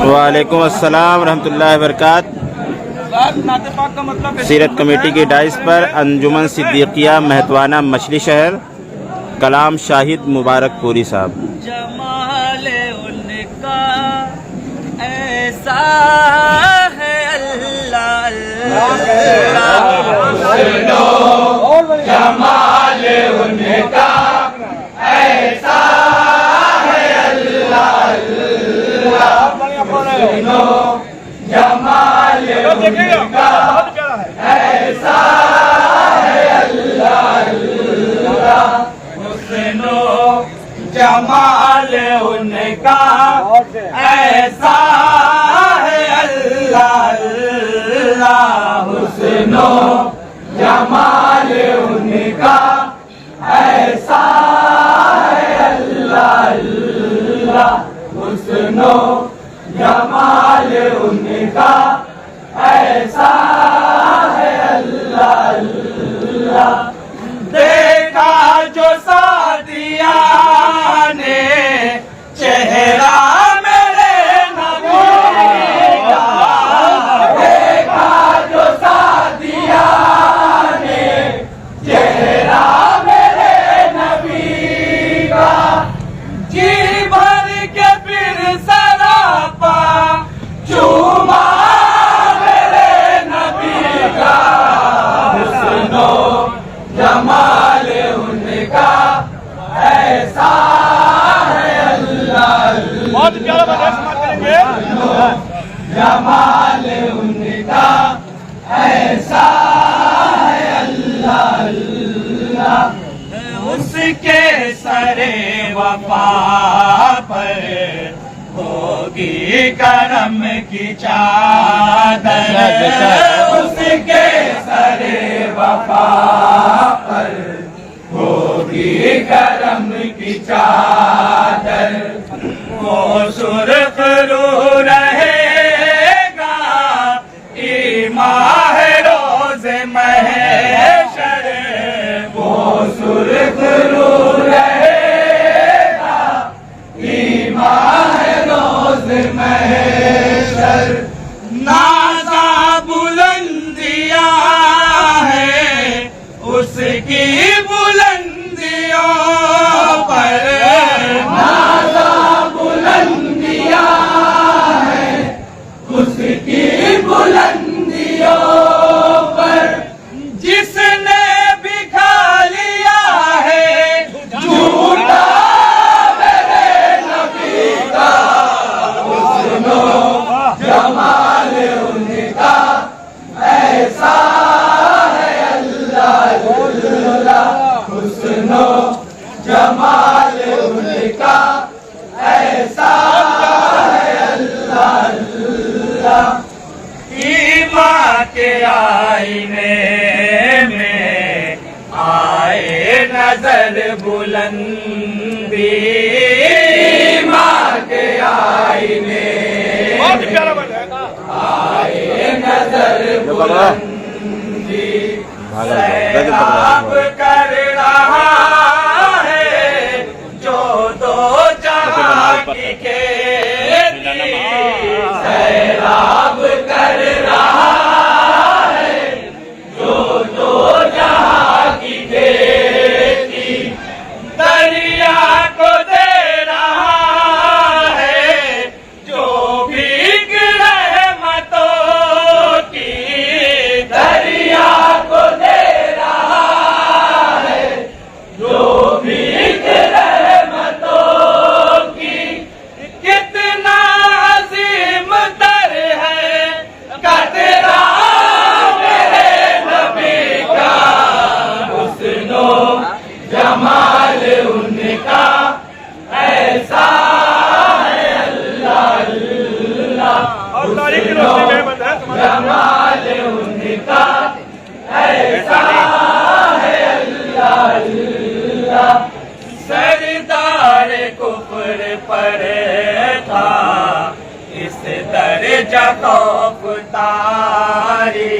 वालेकुम अस्सलाम रहमतुल्लाहि व बरकातहू। सीरत कमेटी की डाइस पर अंजुमन सिद्दीकिया महतवाना मछली शहर कलाम शाहिद मुबारक पूरी साहब। जमाल उनका ऐसा है अल्लाह जमाल उनका ऐसा है अल्लाह जमाल उनका ऐसा है अल्लाह हुस्नो जमाल उनका ऐसा है अल्लाह हुस्नो जमाल उनका ऐसा है अल्लाह हुस्नो जमाल उनका ऐसा है अल्लाह देखा जो सादिया ने चेहरा मेरे नबी का देखा जो सादिया ने चेहरा मेरे नबी का जी भर के फिर सरापा चूमा मेरे नबी का हुस्नो जमाल उनका ऐसा है अल्लाह बहुत प्यारा बजा समाप्त करेंगे। जमाल उनका ऐसा है अल्लाह उसके सरे वफा पर होगी करम की चादर उसके सरे वफा पर होगी करम की चादर वो सुर्ख रू रहेगा ईमान है रोज महशर वो सुर्ख रू रहेगा ईमान है रोज महशर नाज़ा बुलंदियां है उसकी बुलंदियों पर नाज़ा बुलंदियां है उसकी बुलंदियों पर जिसने भी खा लिया है झूठा मेरे नबी का हुस्नो जमाल उनका ऐसा है अल्लाह हुस्नो जमाल उनका ऐसा है अल्लाह ईमान के आईने में आए नजर बुलंदी ईमान के आईने बहुत प्यारा बजा आए नजर बुलंदी सैराब कर रहा है जो दो जहां की खेती सैराब कर रहा है जो दो जहां की खेती दरिया को दे रहा है जो भीग रहमतों की दरिया को दे रहा है जो भीग रहमतों की कितना अजीम दर है कतरा मेरे नबी का हुस्नो जमाल उनका ऐसा है अल्लाह और तारीख की रोशनी में बजा जमाल उनका ऐसा है अल्लाह सरदार कुफर पर था इस दर्जा खौफ तारी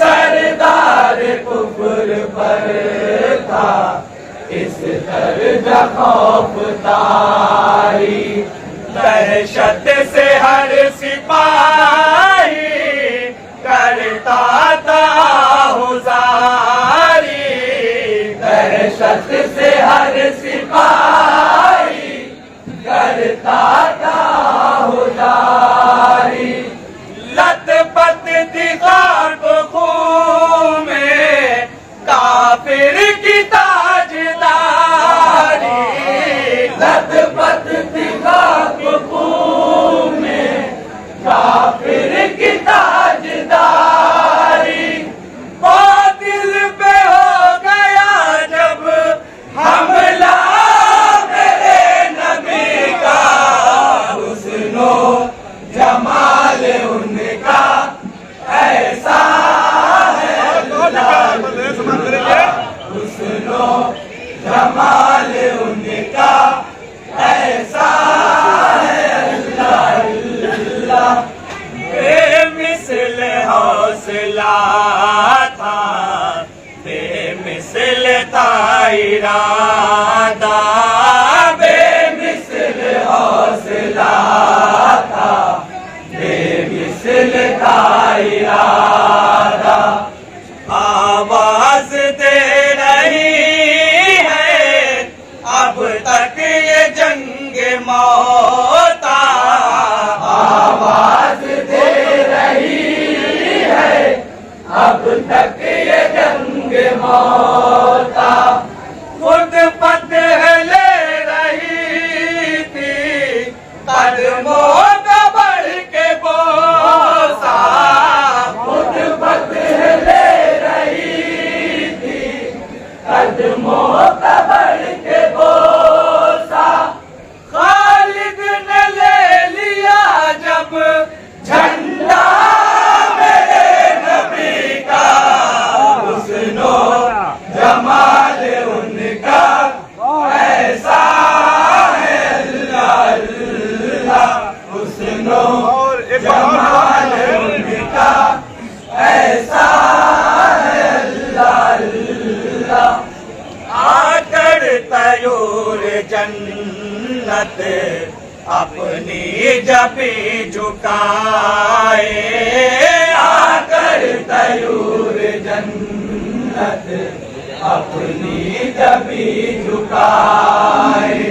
सरदार कुफर पर था इस दर्जा खौफ तारी दहशत से हर सिपाही करता था हुजारी, दहशत से हर सिपाही करता था हुजारी। लथपथ थी खाक खून में काफिर की ताजदारी, लथपथ थी खाक खून में काफिर की ताजदारी। बातिल पे हो गया जब हमला मेरे नबी का, हुस्नो जमाल उनका ऐसा है, हुस्नो जमाल उनका ऐसा है, अल्लाह अल्लाह। बेमिसल हौसला था, बेमिसल था इरादा, बेमिसल हौसला था, बेमिसल था इरादा। आवाज दे रही है अब तक ये जंग मौता, आवाज दे रही है अब तक ये जंग मौता। खुद फतह ले रही थी कदमों का बढ़ के बोसा, खुद फतह ले रही थी कदमों का बढ़ के बोसा। खालिद ने ले लिया जब झंडा मेरे नबी का, हुस्नो जमाल उनका ऐसा है, अल्लाह अल्लाह। हुस्नो जमाल उनका ऐसा है, अल्लाह अल्लाह। आकर तयूर जन्नत अपनी जबी झुकाए, आकर तयूर जन्नत अपनी जबी झुकाए।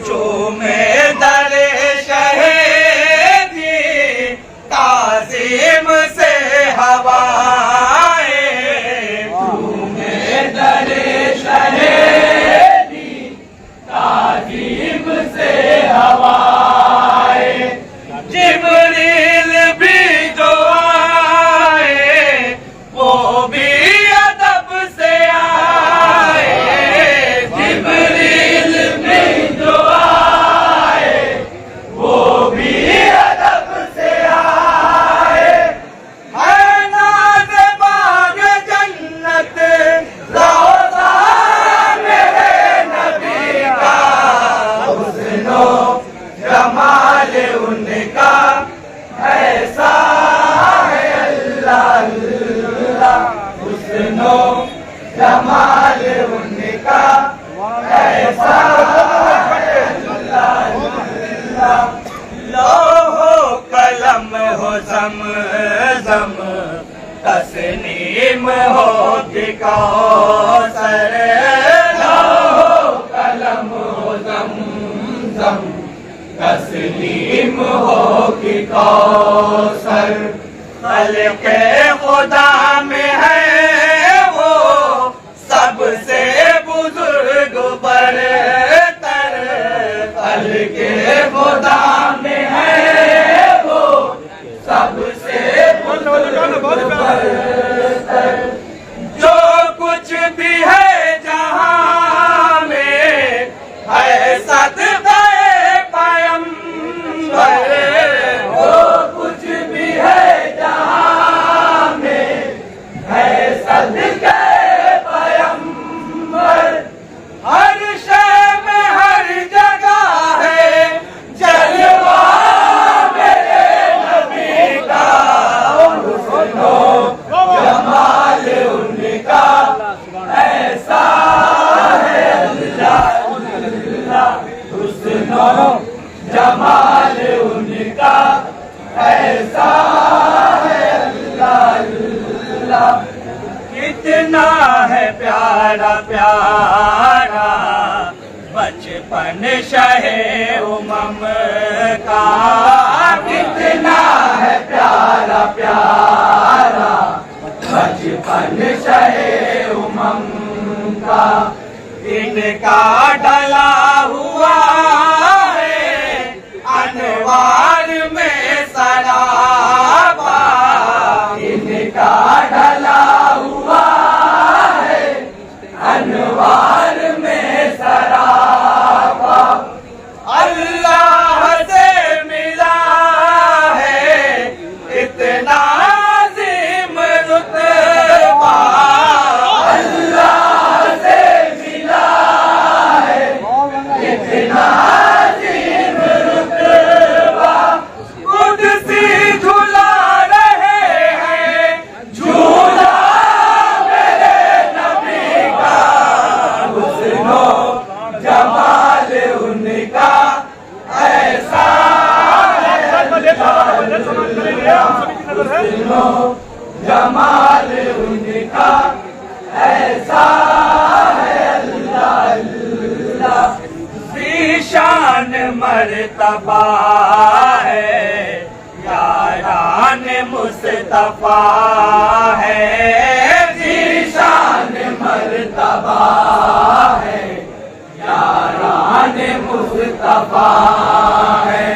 जो में दरे शहीदी ताज़ीम से हवाए, जो में दरे शहीदी ताज़ीम से हवाए। जिब्रील भी जो आए वो भी अदब से आए, जिब्रील भी जो आए वो भी अदब से आए। है नाज़ बाग जन्नत रोज़ा मेरे नबी का, हुस्नो जमाल उनका ऐसा है, अल्लाह अल्लाह। हुस्नो जमाल उनका ऐसा है, अल्लाह अल्लाह। लोहो कलम हो ज़मज़म, तस्नीम हो कि कौसर, लोहो कलम हो ज़मज़म, तस्लीम हो कि कौसर। खल्क़े खुदा में है वो सबसे बुजुर्ग बरतर, खल्क़े खुदा में है वो सबसे बुजुर्ग बरतर। जो कुछ भी है जहां में है सदक़े पैगंबर, जो कुछ भी है जहां में उनका ऐसा है अल्लाह अल्लाह। कितना है प्यारा प्यारा बचपन शहे उमम का, कितना है प्यारा प्यारा बचपन शहे उमम का। इनका ढला हुआ है अनवार में सराबा, इनका ढला हुआ है अनवार में सराबा। अल्लाह से मिला है इतना अज़ीम रुतबा, अल्लाह से मिला है इतना अज़ीम रुतबा। कुदसी झूला रहे हैं झूला मेरे नबी का, हुस्नो जमाल उनका ऐसा है हुस्नो जमाल उनका ऐसा है अल्लाह अल्लाह। ज़ीशान मर्तबा है यारान मुस्तफा है, ज़ीशान मर्तबा है यारान मुस्तफा है।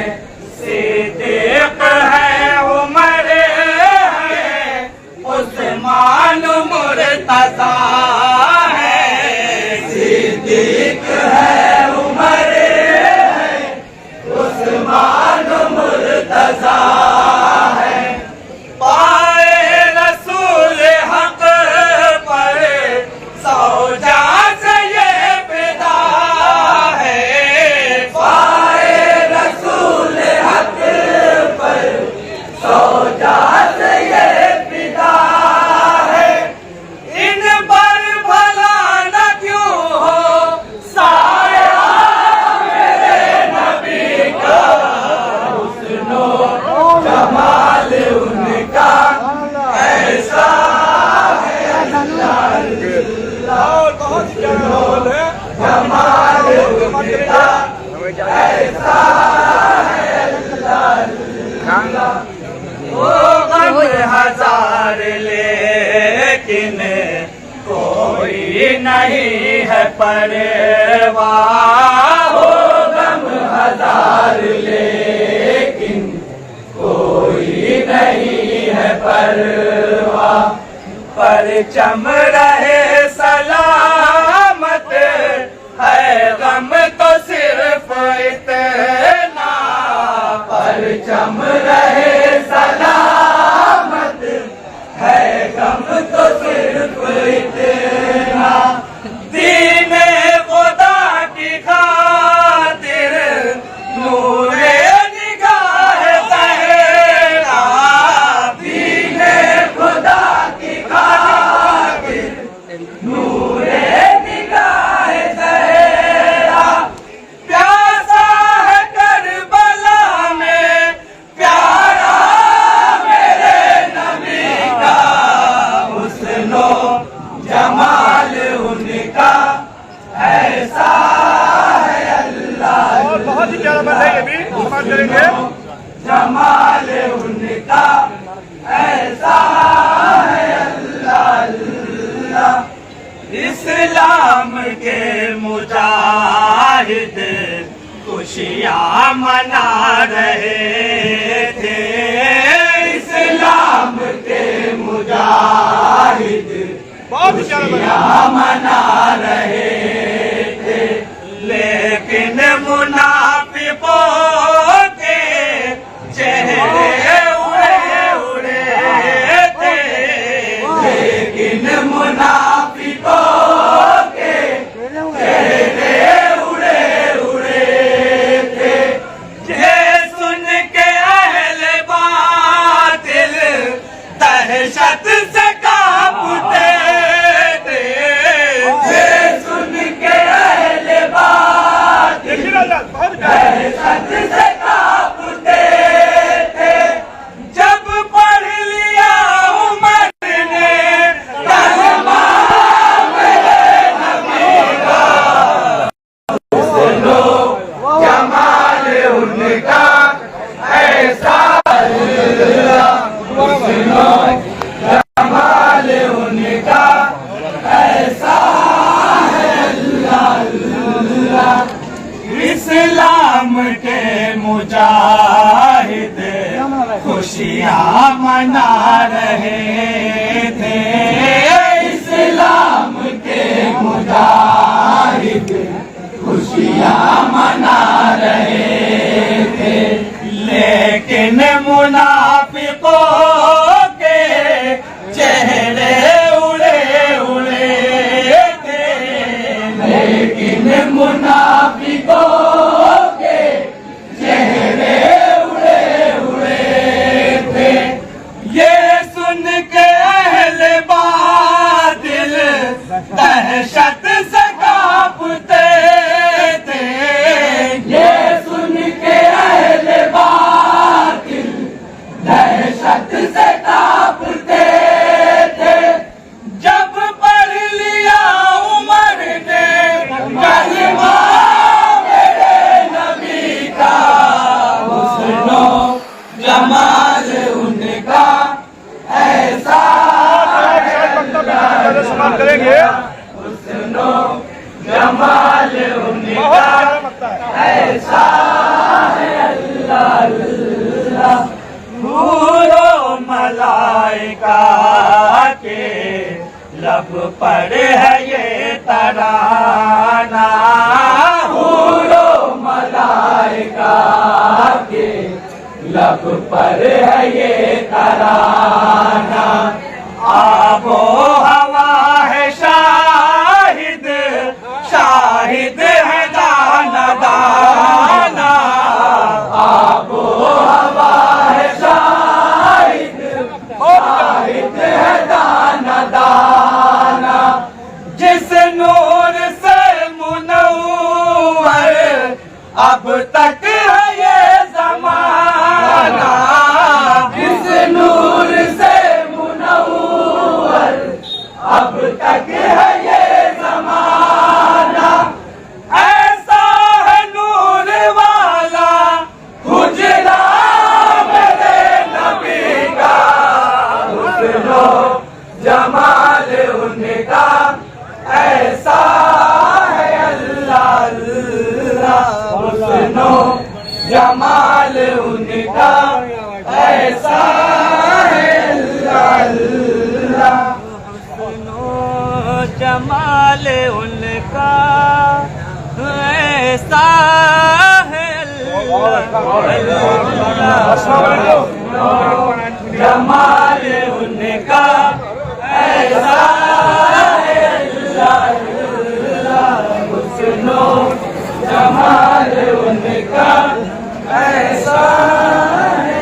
सिद्दीक़ है उमर है उस्मान मुर्तज़ा है, सिद्दीक़ है उमर है उस्मान मुर्तज़ा है। पाए रसूल हक पर सौजा से ये फिदा है, पाए रसूल हक पर सौजा से ये फिदा है। इन पर भला न क्यों हो साया मेरे नबी का, हुस्नो जमाल उनका ऐसा है अल्लाह अल्लाह। बहुत प्यारा है जमाल उनका ऐसा है अल्लाह अल्लाह। वो गम हजार लेकिन कोई नहीं है परवाह, हो गम हजार लेकिन कोई नहीं है परवाह। परचम रहे सलामत है गम तो सिर्फ इतना, परचम रहे सलामत है गम तो सिर्फ इतना। दीने खुदा की खातिर नूरे निगाह ज़हरा, दीने खुदा की खातिर नूरे निगाह ज़हरा। प्यासा है करबला में प्यारा मेरे नबी का, हुस्नो जमाल उनका ऐसा है अल्लाह। और बहुत ही प्यारा बंदा है, ये भी समाज करेंगे। जमाल उनका ऐसा है अल्लाह अल्लाह। इस्लाम के मुजाहिद खुशियाँ मना रहे थे, इस्लाम के मुजाहिद बहुत ही प्यारा बंदा खुशियाँ मना रहे थे। लेकिन मुनाफिकों के चेहरे उड़े उड़े थे, लेकिन मुनाफिकों के चेहरे उड़े उड़े थे। ये सुन के अहले बातिल दहशत से कांपते थे, ये सुन के अहले बातिल देखिए ना बहुत दहशत से कांपते शाहिद खुशियाँ मना रहे थे। इस्लाम के मुजाहिद खुशियाँ मना रहे थे, लेकिन मुनाफिकों के चेहरे उड़े उड़े थे। लेकिन मुनाफिकों के चेहरे उड़े उड़े थे। ये सुन के अहले बातिल दहशत से कांपते थे। ये सुन के अहले बातिल दहशत से कांपते थे। जब पढ़ लिया उमर ने कलमा मेरे नबी का, हुस्नो जमाल उनका ऐसा समाप्त करेंगे। हुस्नो जमाल उनका ऐसा है। अल्लाह अल्लाह हूरो मलाइका के लब पर है ये तराना। हूरो मलाइका के लब पर है ये तराना। आबो हवा है शाहिद, शाहिद है दाना दाना। आबो हवा है शाहिद, शाहिद है दाना दाना। जिस नूर से मुनव्वर अब तक है ये जमाना। जिस नूर से मुनव्वर अब तक है ये जमाना। ऐसा है नूर वाला हुजरा मेरे नबी का, हुस्नो जमाल उनका ऐसा है। अल्लाह अल्लाह हुस्नो जमाल उनका ऐसा है। अल्लाह अल्लाह जमाल उनका ऐसा है। जमाल उनका ऐसा है। हुस्नो जमाल उनका ऐसा है।